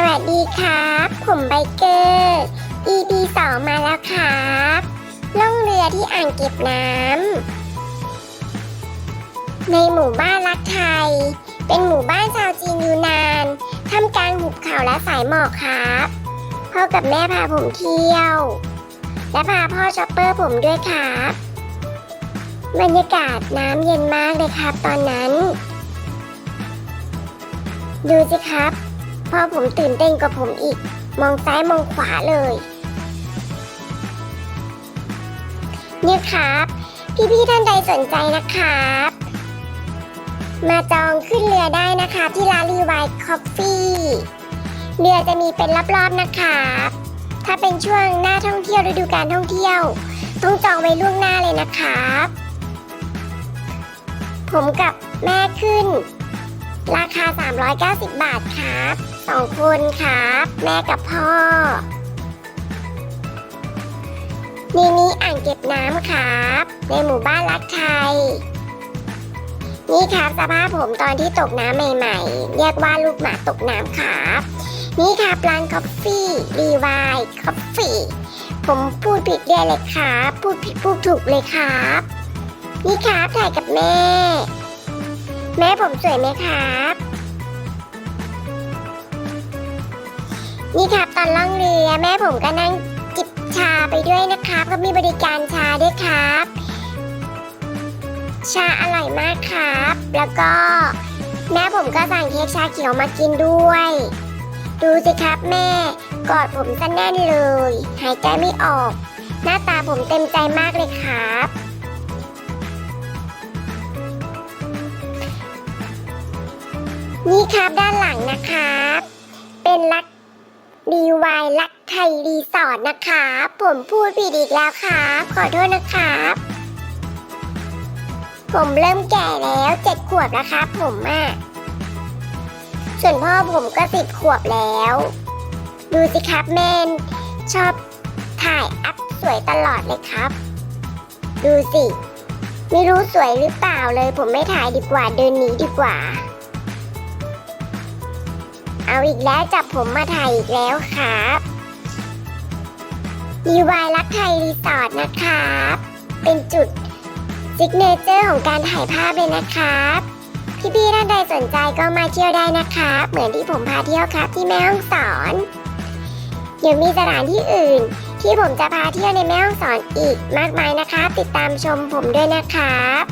วัสดีครับผมไบเกอร์ EP 2มาแล้วครับล่องเรือที่อ่างเก็บน้ำในหมู่บ้านรักไทยเป็นหมู่บ้านชาวจีนยูนานท่ามกลางหุบเขาและสายหมอกครับพ่อกับแม่พาผมเที่ยวและพาพ่อช็อปเปอร์ผมด้วยครับบรรยากาศน้ำเย็นมากเลยครับตอนนั้นดูสิครับพ่อผมตื่นเต้นกว่าผมอีกมองซ้ายมองขวาเลยเนี่ยครับพี่ๆท่านใดสนใจนะครับมาจองขึ้นเรือได้นะคะที่ร้านรีไวท์คอฟฟี่เรือจะมีเป็นรอบๆนะครับถ้าเป็นช่วงหน้าท่องเที่ยวฤดูกาลท่องเที่ยวต้องจองไว้ล่วงหน้าเลยนะครับผมกับแม่ขึ้นราคา390 บาทครับ2 คนครับแม่กับพ่อนี่อ่างเก็บน้ำครับในหมู่บ้านรักไทยนี่ครับสภาพผมตอนที่ตกน้ำใหม่ๆเรียกว่าลูกหมาตกน้ำครับนี่ครับร้านคอฟฟี่รีไวท์คอฟฟี่ผมพูดผิดได้เลยครับพูดผิดพูดถูกเลยครับนี่ครับถ่ายกับแม่ผมสวยไหมครับนี่ครับตอนล่องเรือแม่ผมก็นั่งจิบชาไปด้วยนะครับก็มีบริการชาด้วยครับชาอร่อยมากครับแล้วก็แม่ผมก็สั่งเค้กชาเขียวมากินด้วยดูสิครับแม่กอดผมซะแน่นเลยหายใจไม่ออกหน้าตาผมเต็มใจมากเลยครับนี่ครับด้านหลังนะครับเป็นรีไวท์รักไทยรีสอร์ทนะครับผมพูดผิดอีกแล้วครับขอโทษนะครับผมเริ่มแก่แล้ว7 ขวบแล้วครับผมส่วนพ่อผมก็10 ขวบแล้วดูสิครับแม่ชอบถ่ายอัพสวยตลอดเลยครับดูสิไม่รู้สวยหรือเปล่าเลยผมไม่ถ่ายดีกว่าเดินหนีดีกว่าเอาอีกแล้วจับผมมาถ่ายอีกแล้วครับรีไวท์รักไทยรีสอร์ทนะครับเป็นจุดซิกเนเจอร์ของการถ่ายภาพเลยนะครับพี่ๆท่านใดสนใจก็มาเที่ยวได้นะครับเหมือนที่ผมพาเที่ยวครับที่แม่ฮ่องสอนยังมีสถานที่อื่นที่ผมจะพาเที่ยวในแม่ฮ่องสอนอีกมากมายนะคะติดตามชมผมด้วยนะครับ